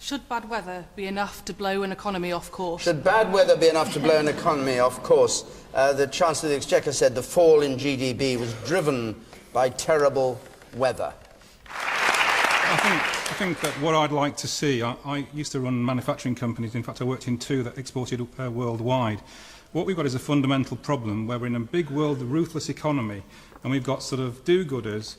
Should bad weather be enough to blow an economy off course? Should bad weather be enough to blow an economy off course? The Chancellor of the Exchequer said the fall in GDP was driven by terrible weather. I think that what I'd like to see, I used to run manufacturing companies, in fact I worked in 2 that exported worldwide. What we've got is a fundamental problem where we're in a big world, a ruthless economy, and we've got sort of do-gooders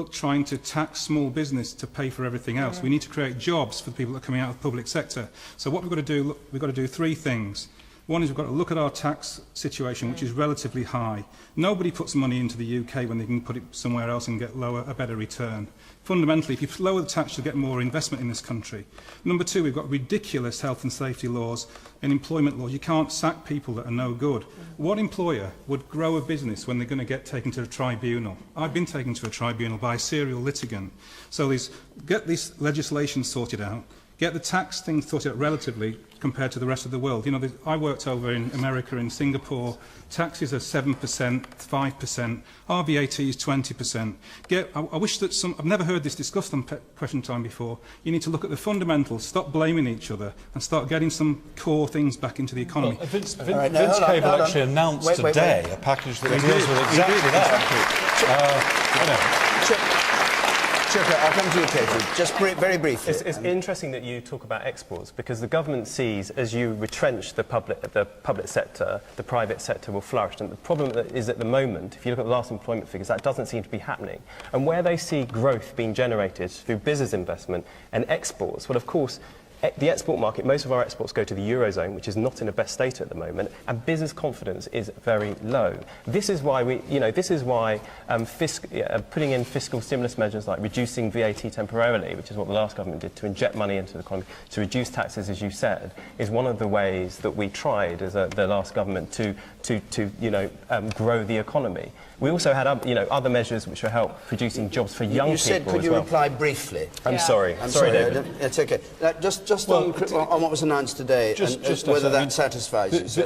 trying to tax small business to pay for everything else. We need to create jobs for the people that are coming out of the public sector. So what we've got to do, we've got to do 3 things. One is we've got to look at our tax situation, which is relatively high. Nobody puts money into the UK when they can put it somewhere else and get a better return. Fundamentally, if you lower the tax, you'll get more investment in this country. Number 2, we've got ridiculous health and safety laws and employment laws. You can't sack people that are no good. What employer would grow a business when they're going to get taken to a tribunal? I've been taken to a tribunal by a serial litigant. So get this legislation sorted out. Get the tax thing sorted out relatively compared to the rest of the world. You know, I worked over in America, in Singapore. Taxes are 7%, 5%. Our VAT is 20%. I wish that I've never heard this discussed on Question Time before. You need to look at the fundamentals, stop blaming each other, and start getting some core things back into the economy. Well, Vince Cable actually announced today a package that deals with exactly that. Chuka, I'll come to you, Katie. Just very briefly. It's interesting that you talk about exports, because the government sees, as you retrench the public sector, the private sector will flourish. And the problem is, at the moment, if you look at the last employment figures, that doesn't seem to be happening. And where they see growth being generated through business investment and exports, well, of course, the export market, most of our exports go to the Eurozone, which is not in the best state at the moment, and business confidence is very low. This is why putting in fiscal stimulus measures like reducing VAT temporarily, which is what the last government did, to inject money into the economy, to reduce taxes, as you said, is one of the ways that we tried as the last government to grow the economy. We also had other measures which will help producing jobs for young people. You said, could you reply briefly? I'm sorry, David. It's okay. Just on what was announced today, and whether that satisfies you.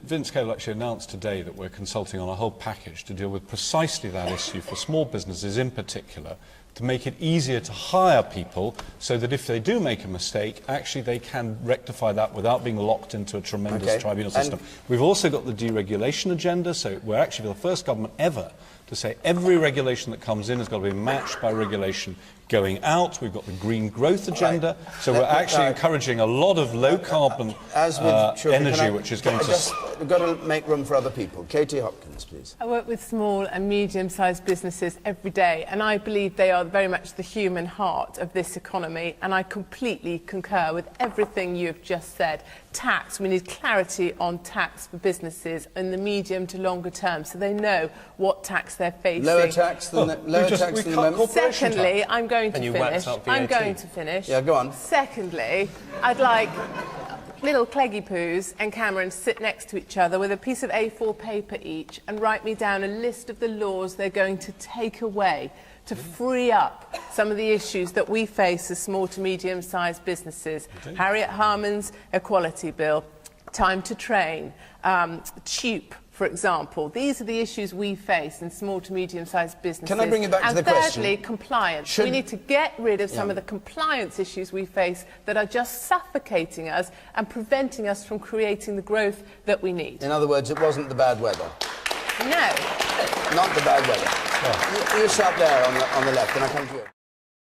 Vince Cable actually announced today that we're consulting on a whole package to deal with precisely that issue for small businesses in particular, to make it easier to hire people so that if they do make a mistake, actually they can rectify that without being locked into a tremendous tribunal system. We've also got the deregulation agenda, so we're actually the first government ever to say every regulation that comes in has got to be matched by regulation going out. We've got the green growth agenda, so we're actually encouraging a lot of low-carbon energy, which is going to... We've got to make room for other people. Katie Hopkins, please. I work with small and medium-sized businesses every day, and I believe they are very much the human heart of this economy, and I completely concur with everything you have just said. Tax, we need clarity on tax for businesses in the medium to longer term, so they know what tax they're facing. Lower tax than the moment. Secondly, I'm going to finish. Yeah, go on. Secondly, I'd like little Cleggy Poos and Cameron sit next to each other with a piece of A4 paper each and write me down a list of the laws they're going to take away to free up some of the issues that we face as small to medium-sized businesses. Okay. Harriet Harman's Equality Bill, Time to Train, TUPE, for example. These are the issues we face in small to medium-sized businesses. Can I bring you back to the question? And thirdly, compliance. We need to get rid of some of the compliance issues we face that are just suffocating us and preventing us from creating the growth that we need. In other words, it wasn't the bad weather? No. Not the bad weather. You sat there on the left, and I come to you.